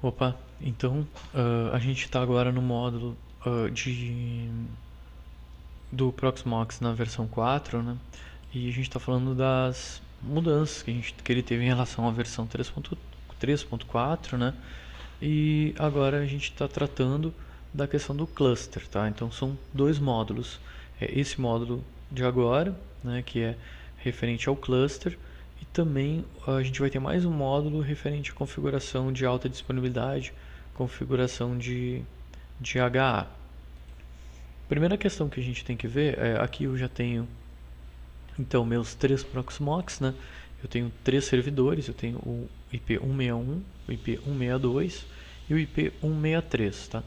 Opa, então a gente está agora no módulo do Proxmox na versão 4, né? E a gente está falando das mudanças que ele teve em relação à versão 3.4, né? E agora a gente está tratando da questão do cluster, tá? Então são dois módulos. Esse módulo de agora, né, que é referente ao cluster, e também a gente vai ter mais um módulo referente à configuração de alta disponibilidade, configuração de HA. Primeira questão que a gente tem que ver é, aqui eu já tenho então meus três Proxmox, né? Eu tenho três servidores, eu tenho o IP161, o IP162 e o IP163, tá?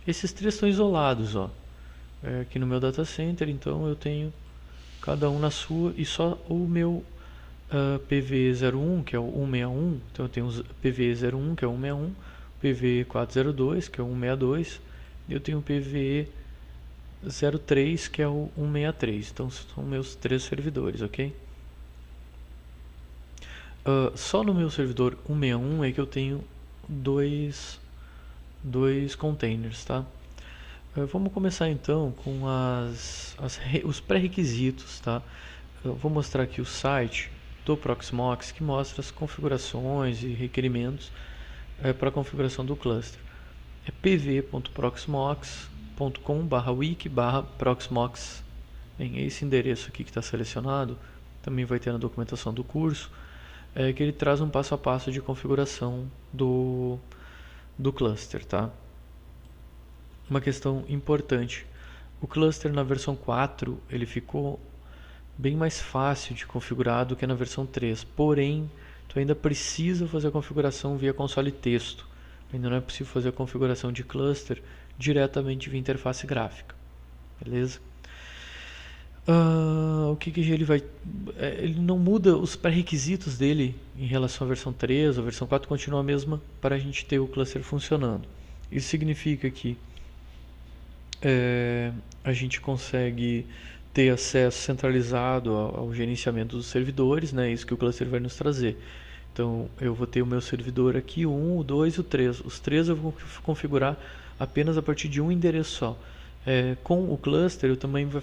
Esses três estão isolados, ó, aqui no meu data center, então eu tenho cada um na sua e só o meu PV01, que é o 161, então eu tenho o PV01, que é o 161, o PV402, que é o 162, e eu tenho o PV03, que é o 163. Então são meus três servidores, ok? Só no meu servidor 161 é que eu tenho dois containers, tá? Vamos começar então com os pré-requisitos, tá? Eu vou mostrar aqui o site do Proxmox que mostra as configurações e requerimentos para a configuração do cluster. É pv.proxmox.com/wiki/proxmox. Esse endereço aqui que está selecionado também vai ter na documentação do curso, que ele traz um passo a passo de configuração do cluster, tá? Uma questão importante: o cluster na versão 4 ele ficou bem mais fácil de configurar do que na versão 3, porém tu ainda precisa fazer a configuração via console texto. Ainda não é possível fazer a configuração de cluster diretamente via interface gráfica, beleza? O que ele vai... ele não muda os pré-requisitos dele em relação à versão 3, a versão 4 continua a mesma para a gente ter o cluster funcionando. Isso significa que a gente consegue ter acesso centralizado ao gerenciamento dos servidores, né? Isso que o cluster vai nos trazer. Então eu vou ter o meu servidor aqui, o 1, o 2 e o 3. Os três eu vou configurar apenas a partir de um endereço só. Com o cluster eu também vai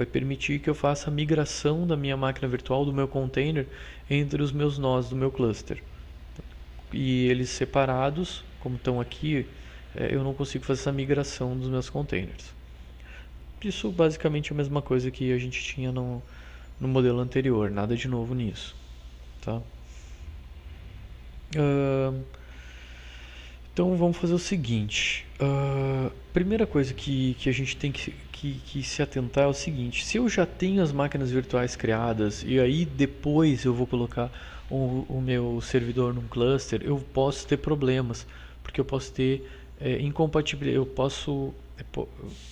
permitir que eu faça a migração da minha máquina virtual, do meu container, entre os meus nós do meu cluster. E eles separados, como estão aqui, eu não consigo fazer essa migração dos meus containers. Isso basicamente é a mesma coisa que a gente tinha no modelo anterior, nada de novo nisso, tá? Então vamos fazer o seguinte. Primeira coisa que a gente tem que se atentar é o seguinte: se eu já tenho as máquinas virtuais criadas e aí depois eu vou colocar o meu servidor num cluster, eu posso ter problemas, porque eu posso ter incompatibilidade. Eu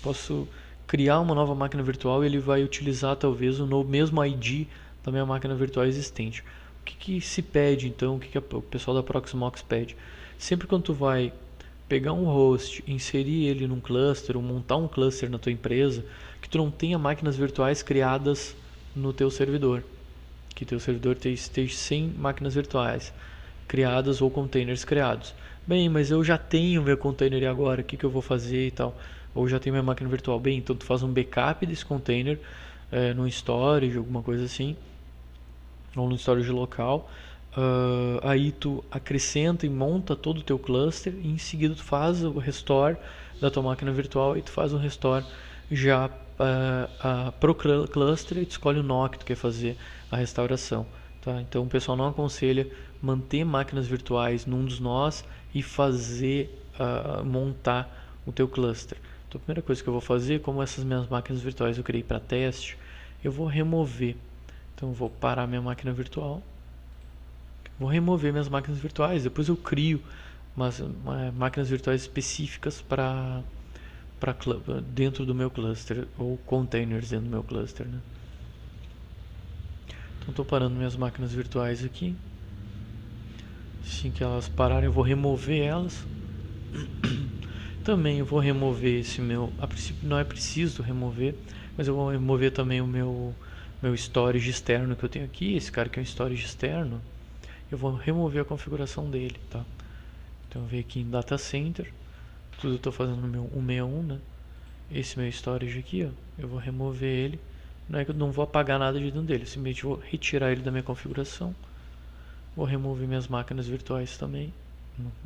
posso criar uma nova máquina virtual e ele vai utilizar talvez o mesmo ID da minha máquina virtual existente. O que se pede então? O que o pessoal da Proxmox pede? Sempre quando tu vai pegar um host, inserir ele num cluster ou montar um cluster na tua empresa, que tu não tenha máquinas virtuais criadas no teu servidor, que teu servidor esteja sem máquinas virtuais criadas ou containers criados. Bem, mas eu já tenho meu container agora, o que eu vou fazer e tal? Ou já tenho minha máquina virtual. Bem, então tu faz um backup desse container num storage, alguma coisa assim, ou no storage local. Aí tu acrescenta e monta todo o teu cluster e em seguida tu faz o restore da tua máquina virtual e tu faz um restore já pro cluster e tu escolhe o nó que tu quer fazer a restauração, tá? Então o pessoal não aconselha manter máquinas virtuais num dos nós e fazer montar o teu cluster. Então a primeira coisa que eu vou fazer, como essas minhas máquinas virtuais eu criei para teste, eu vou remover. Então eu vou parar minha máquina virtual, vou remover minhas máquinas virtuais, depois eu crio máquinas virtuais específicas para dentro do meu cluster, ou containers dentro do meu cluster, né? Então estou parando minhas máquinas virtuais aqui. Assim que elas pararem eu vou remover elas. Também eu vou remover esse meu... A princípio não é preciso remover, mas eu vou remover também o meu storage externo que eu tenho aqui. Esse cara que é um storage externo, eu vou remover a configuração dele, tá? Então Então eu venho aqui em Data Center, tudo eu estou fazendo no meu 161, né? Esse meu storage aqui, ó, eu vou remover ele. Não é que eu não vou apagar nada de dentro dele, simplesmente vou retirar ele da minha configuração. Vou remover minhas máquinas virtuais também.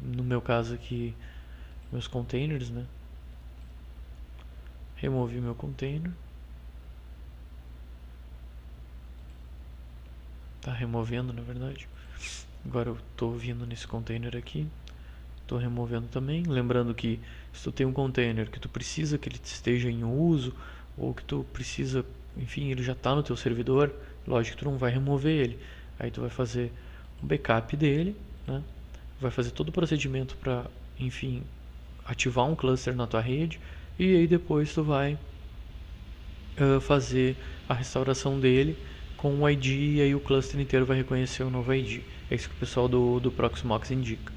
No meu caso aqui, meus containers, né? Removi meu container. Tá removendo, na verdade. Agora eu estou vindo nesse container aqui. Estou removendo também. Lembrando que se tu tem um container que tu precisa que ele esteja em uso, ou que tu precisa, enfim, ele já está no teu servidor, lógico que tu não vai remover ele. Aí tu vai fazer um backup dele, né? Vai fazer todo o procedimento para, enfim, ativar um cluster na tua rede, e aí depois tu vai fazer a restauração dele com o ID, e aí o cluster inteiro vai reconhecer o novo ID. É isso que o pessoal do Proxmox indica.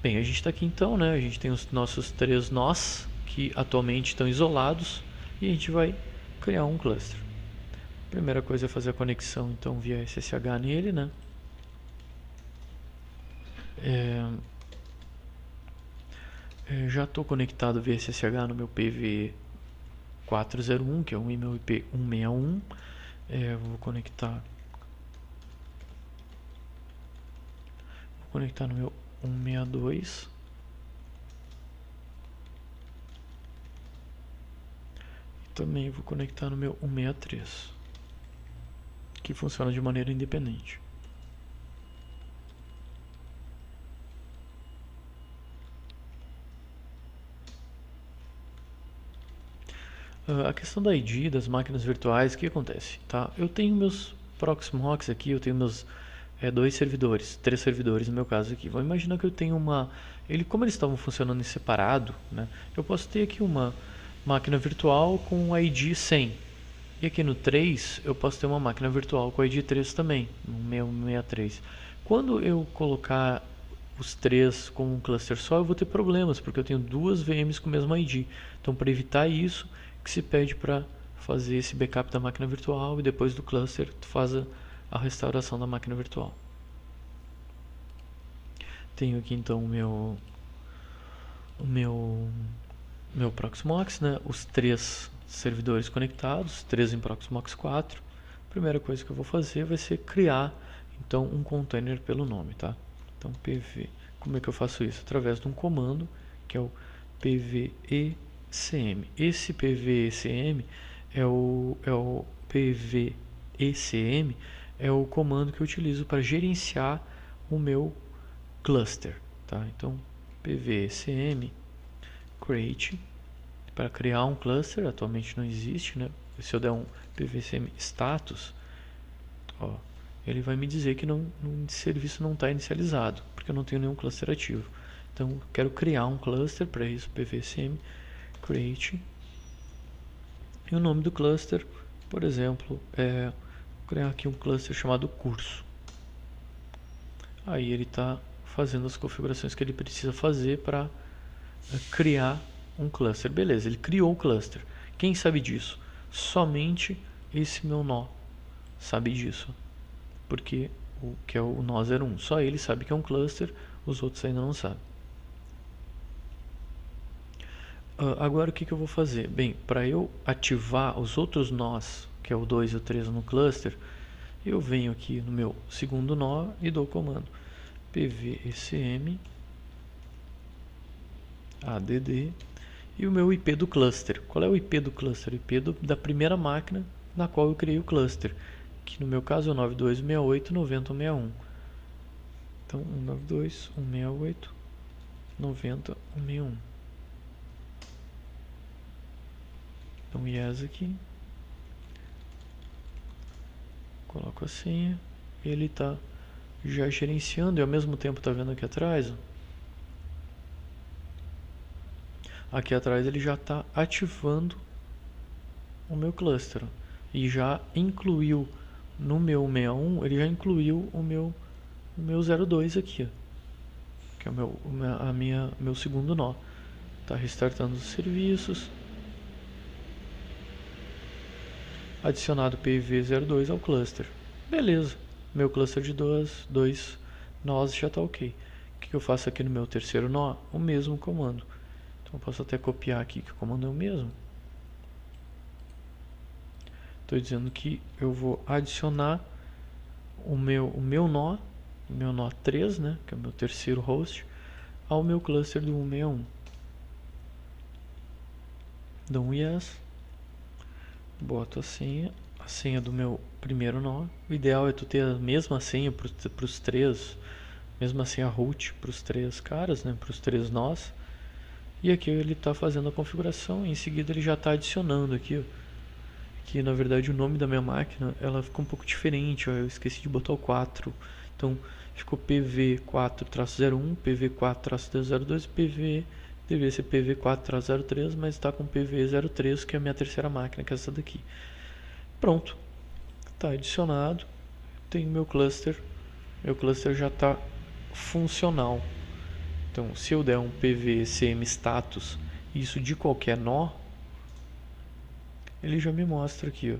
Bem, a gente está aqui então, né? A gente tem os nossos 3 nós que atualmente estão isolados, e a gente vai criar um cluster. Primeira coisa é fazer a conexão então via SSH nele, né? Já estou conectado via SSH no meu PV401, que é o meu IP 161. Vou conectar no meu 162. E também vou conectar no meu 163, que funciona de maneira independente. A questão da ID das máquinas virtuais, o que acontece? Tá? Eu tenho meus Proxmox aqui, eu tenho meus 2 servidores, 3 servidores no meu caso aqui. Vamos imaginar que eu tenho como eles estavam funcionando em separado, né? Eu posso ter aqui uma máquina virtual com ID 100. E aqui no 3 eu posso ter uma máquina virtual com ID 3 também, no 63. Quando eu colocar os 3 como um cluster só, eu vou ter problemas, porque eu tenho 2 VMs com o mesmo ID. Então, para evitar isso, que se pede para fazer esse backup da máquina virtual, e depois do cluster tu faz a restauração da máquina virtual. Tenho aqui então o meu Proxmox, né? Os 3 servidores conectados, 3 em Proxmox 4. A primeira coisa que eu vou fazer vai ser criar então um container pelo nome, tá? Então pv, como é que eu faço isso? Através de um comando que é o pvecm. Esse pvecm é o pvecm é o comando que eu utilizo para gerenciar o meu cluster, tá? Então pvecm create para criar um cluster, atualmente não existe, né? Se eu der um pvecm status, ó, ele vai me dizer que o serviço não está inicializado, porque eu não tenho nenhum cluster ativo. Então eu quero criar um cluster, para isso pvecm create, e o nome do cluster, por exemplo, vou criar aqui um cluster chamado curso. Aí ele está fazendo as configurações que ele precisa fazer para criar um cluster. Beleza, ele criou o cluster. Quem sabe disso? Somente esse meu nó sabe disso, porque que é o nó 01. Só ele sabe que é um cluster, os outros ainda não sabem. Agora o que eu vou fazer? Bem, para eu ativar os outros nós, que é o 2 e o 3 no cluster, eu venho aqui no meu segundo nó e dou o comando pvecm add e o meu IP do cluster. Qual é o IP do cluster? O IP da primeira máquina na qual eu criei o cluster, que no meu caso é o 92.168.90.161. Então 192.168.90.161. Então yes aqui, coloco a senha, ele está já gerenciando e ao mesmo tempo está vendo aqui atrás, ó. Aqui atrás ele já está ativando o meu cluster, ó, e já incluiu no meu 61, ele já incluiu o meu 02 aqui, ó, que é meu segundo nó. Está restartando os serviços. Adicionado PV02 ao cluster. Beleza, meu cluster de dois nós já está ok. que eu faço aqui no meu terceiro nó? O mesmo comando. Então eu posso até copiar aqui que o comando é o mesmo. Estou dizendo que eu vou adicionar o meu nó 3, né, que é o meu terceiro host, ao meu cluster do 161. Dou um yes, boto a senha do meu primeiro nó. O ideal é tu ter a mesma senha para os três, mesma senha root para os três caras, né, para os três nós. E aqui ele está fazendo a configuração, e em seguida ele já está adicionando aqui, ó, que na verdade o nome da minha máquina ela ficou um pouco diferente, ó, eu esqueci de botar o 4, então ficou PV4-01, PV4-02 e deveria ser PV4-03, mas está com PV03, que é a minha terceira máquina, que é essa daqui. Pronto, está adicionado, tem meu cluster já está funcional. Então, se eu der um PVCM status, isso de qualquer nó, ele já me mostra aqui,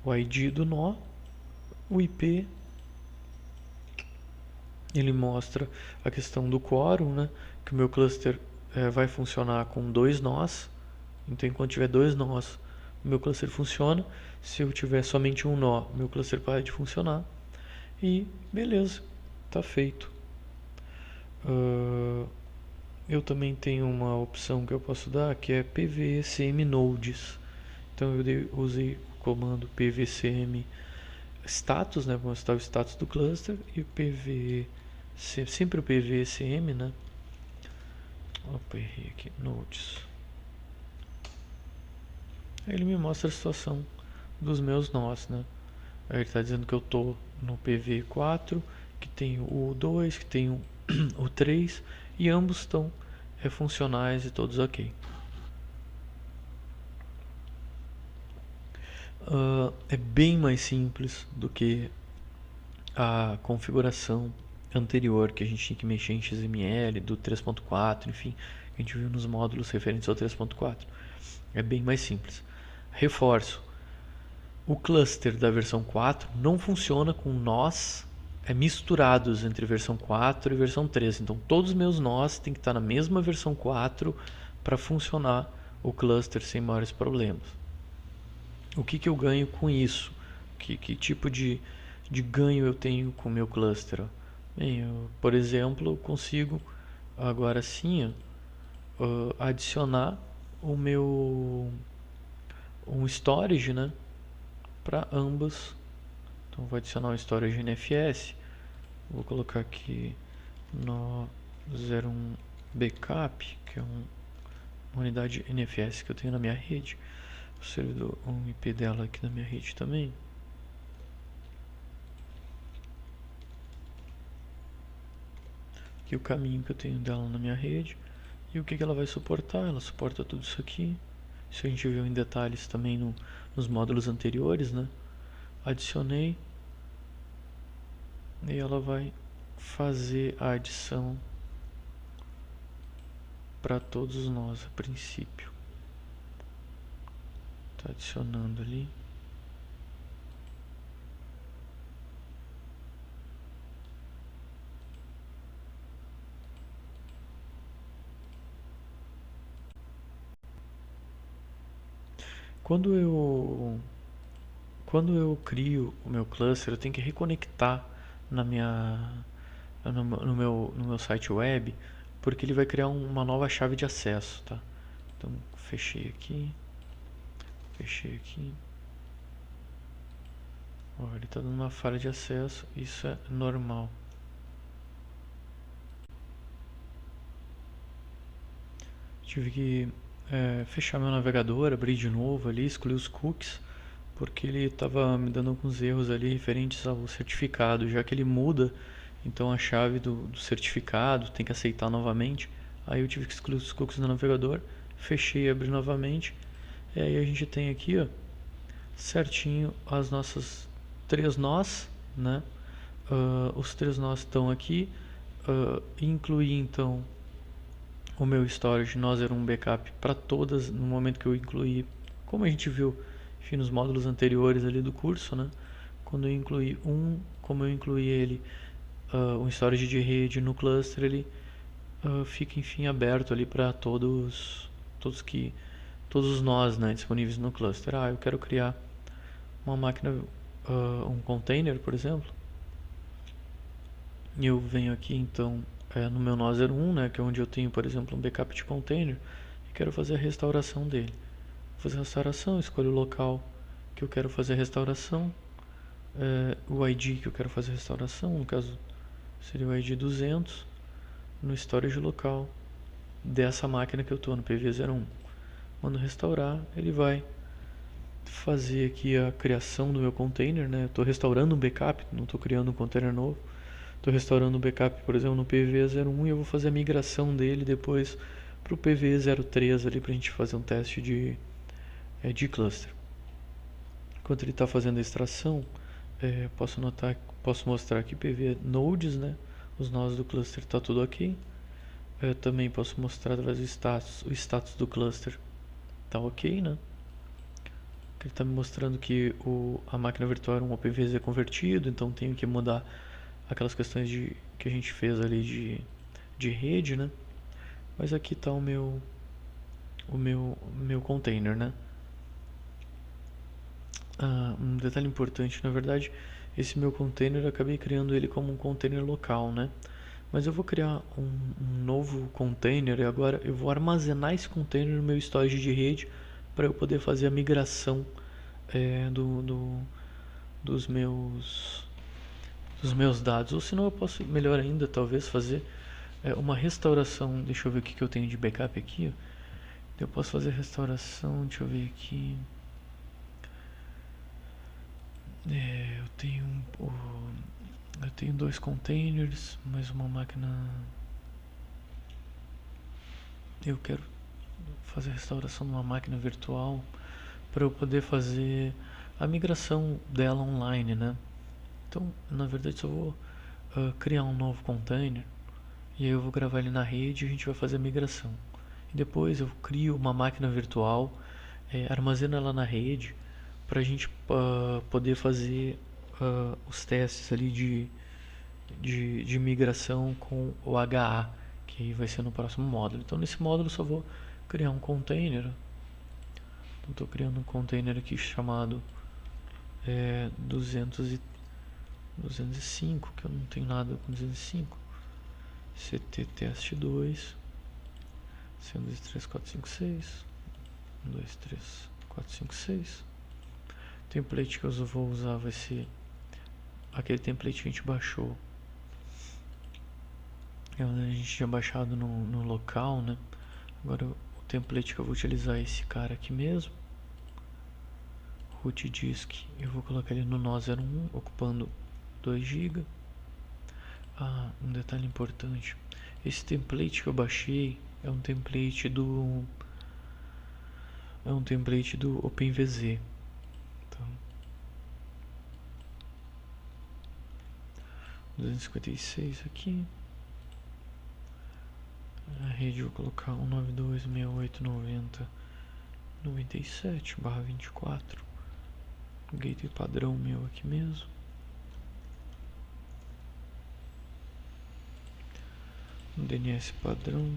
ó, o ID do nó, o IP, ele mostra a questão do quórum, né, que o meu cluster vai funcionar com 2 nós. Então, enquanto tiver 2 nós, o meu cluster funciona. Se eu tiver somente um nó, meu cluster para de funcionar. E beleza, está feito. Eu também tenho uma opção que eu posso dar, que é PVCM nodes. Então eu usei o comando PVCM status, né, para mostrar o status do cluster, e sempre o PVCM, né? Opa, errei aqui, nodes. Aí ele me mostra a situação dos meus nós, né? Aí ele está dizendo que eu estou no PV4, que tem o 2, que tem o 3, e ambos estão funcionais e todos ok. É bem mais simples do que a configuração anterior, que a gente tinha que mexer em XML do 3.4, enfim, que a gente viu nos módulos referentes ao 3.4. É bem mais simples. Reforço, o cluster da versão 4 não funciona com nós misturados entre versão 4 e versão 3. Então todos os meus nós têm que estar na mesma versão 4 para funcionar o cluster sem maiores problemas. O que eu ganho com isso? Que tipo de ganho eu tenho com o meu cluster? Bem, eu, por exemplo, eu consigo agora sim adicionar um storage, né, para ambas. Então vou adicionar um storage NFS. Vou colocar aqui no 01 backup, que é uma unidade NFS que eu tenho na minha rede. O servidor, um IP dela aqui na minha rede também. Aqui o caminho que eu tenho dela na minha rede. E o que ela vai suportar? Ela suporta tudo isso aqui. Isso a gente viu em detalhes também nos módulos anteriores, né? Adicionei. E ela vai fazer a adição para todos nós a princípio. Está adicionando ali. Quando eu crio o meu cluster, eu tenho que reconectar no meu site web, porque ele vai criar uma nova chave de acesso, tá? Então fechei aqui. Ó, ele está dando uma falha de acesso, isso é normal. Tive que fechar meu navegador, abrir de novo ali, excluir os cookies, porque ele estava me dando alguns erros ali referentes ao certificado, já que ele muda, então a chave do certificado tem que aceitar novamente. Aí eu tive que excluir os cookies do navegador, fechei e abri novamente. E aí a gente tem aqui, ó, certinho as nossas 3 nós, né? Os 3 nós estão aqui. Incluí então o meu storage nós era um backup para todas no momento que eu incluí, como a gente viu, enfim, nos módulos anteriores ali do curso, né? Quando eu incluí como eu incluí ele um storage de rede no cluster, ele fica enfim aberto ali para todos os nós, né, disponíveis no cluster. Eu quero criar uma máquina, um container, por exemplo. E eu venho aqui então no meu nó 01, né, que é onde eu tenho, por exemplo, um backup de container, e quero fazer a restauração dele. Vou fazer a restauração, escolho o local que eu quero fazer a restauração, o ID que eu quero fazer a restauração, no caso seria o ID 200, no storage local dessa máquina que eu estou, no PV01. Quando restaurar, ele vai fazer aqui a criação do meu container, né? Estou restaurando um backup, não estou criando um container novo. Estou restaurando um backup, por exemplo, no PV01 e eu vou fazer a migração dele depois para o PV03 ali para a gente fazer um teste de cluster. Enquanto ele está fazendo a extração, posso mostrar aqui PV nodes, né? Os nós do cluster está tudo ok. Também posso mostrar através do status, o status do cluster está ok, né? Ele está me mostrando que a máquina virtual era um OpenVZ convertido, então tenho que mudar aquelas questões que a gente fez ali de rede, né? Mas aqui está o meu container, né? Um detalhe importante, na verdade, esse meu container eu acabei criando ele como um container local, né? Mas eu vou criar um novo container e agora eu vou armazenar esse container no meu storage de rede para eu poder fazer a migração dos meus dados. Ou senão eu posso, melhor ainda, talvez fazer uma restauração. Deixa eu ver o que eu tenho de backup aqui. Eu posso fazer restauração, deixa eu ver aqui. Eu tenho 2 containers, mais uma máquina. Eu quero fazer restauração numa máquina virtual para eu poder fazer a migração dela online, né? Então, na verdade, só vou criar um novo container e aí eu vou gravar ele na rede e a gente vai fazer a migração. E depois eu crio uma máquina virtual, armazeno ela na rede para a gente poder fazer os testes ali de migração com o HA, que vai ser no próximo módulo. Então, nesse módulo eu só vou criar um container. Estou criando um container aqui chamado 205, que eu não tenho nada com 205. CT teste 2, 1, 2, 3, 4, 5, 6. 1, 2, 3, 4, 5, 6. O template que eu vou usar vai ser aquele template que a gente baixou. A gente tinha baixado no local, né? Agora o template que eu vou utilizar é esse cara aqui mesmo. Root disk, eu vou colocar ele no nó 01, ocupando 2 GB. Um detalhe importante. Esse template que eu baixei é um template do OpenVZ. Então, 256 aqui. A rede eu vou colocar 192.6890.97/24. Gateway padrão meu aqui mesmo. DNS padrão.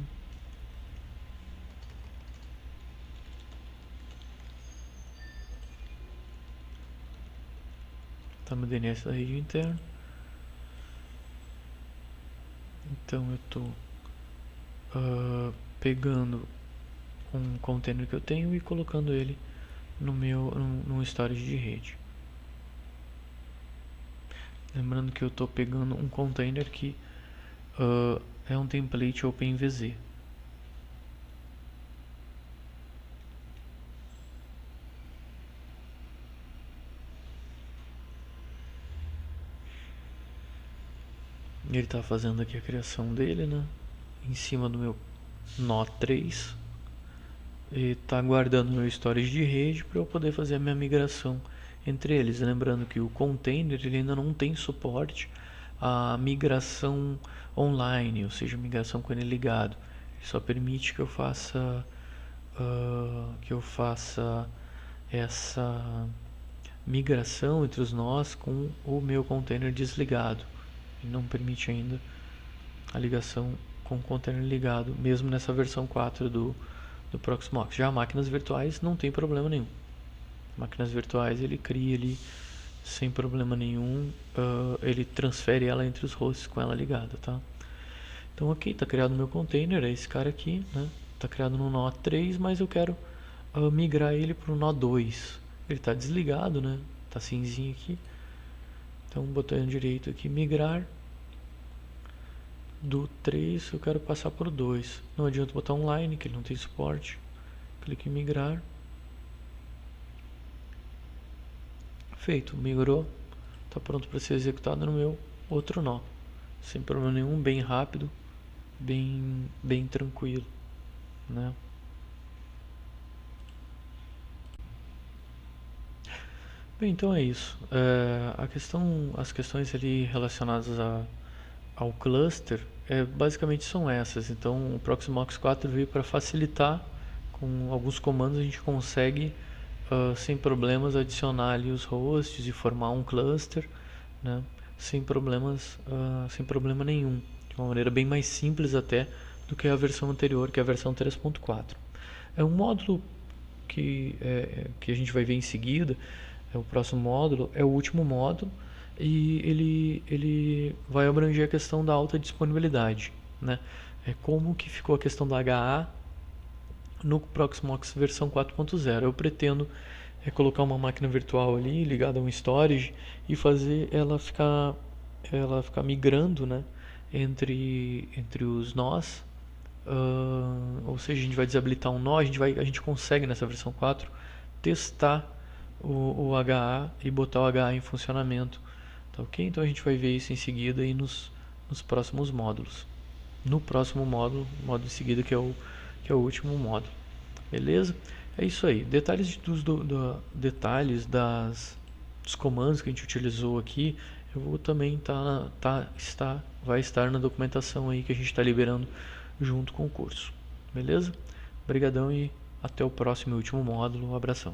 Tá no DNS da rede interna. Então eu tô pegando um container que eu tenho e colocando ele no storage de rede. Lembrando que eu estou pegando um container que é um template OpenVZ. Ele está fazendo aqui a criação dele, né? Em cima do meu nó 3. E está guardando meu storage de rede para eu poder fazer a minha migração entre eles. Lembrando que o container ele ainda não tem suporte a migração online, ou seja, migração com ele ligado. Ele só permite que eu faça essa migração entre os nós com o meu container desligado. Ele não permite ainda a ligação com o container ligado, mesmo nessa versão 4 do Proxmox. Já máquinas virtuais não tem problema nenhum. Máquinas virtuais ele cria ali sem problema nenhum, ele transfere ela entre os hosts com ela ligada, tá? Então aqui está criado o meu container, é esse cara aqui, né? Está criado no nó 3, mas eu quero migrar ele para o nó 2. Ele está desligado, né? Está cinzinho aqui. Então botão direito aqui, migrar. Do 3 eu quero passar por 2. Não adianta botar online, que ele não tem suporte. Clique em migrar. Feito, migrou. Está pronto para ser executado no meu outro nó. Sem problema nenhum, bem rápido, bem tranquilo, né? Bem, então é isso. As questões ali relacionadas ao cluster, basicamente são essas. Então o Proxmox 4 veio para facilitar. Com alguns comandos a gente consegue sem problemas adicionar ali os hosts e formar um cluster, né? Sem problema nenhum, de uma maneira bem mais simples até do que a versão anterior, que é a versão 3.4. É um módulo que a gente vai ver em seguida. O próximo módulo é o último módulo e ele vai abranger a questão da alta disponibilidade, né? Como que ficou a questão da HA no Proxmox versão 4.0. Eu pretendo colocar uma máquina virtual ali ligada a um storage e fazer ela ficar migrando, né, entre os nós. Ou seja, a gente vai desabilitar um nó, a gente consegue nessa versão 4 testar o HA e botar o HA em funcionamento, tá ok? Então a gente vai ver isso em seguida aí nos próximos módulos. No próximo módulo em seguida, que é o último módulo, beleza? É isso aí. Detalhes detalhes dos comandos que a gente utilizou aqui, eu vou também vai estar na documentação aí que a gente está liberando junto com o curso, beleza? Obrigadão e até o próximo e último módulo. Um abração.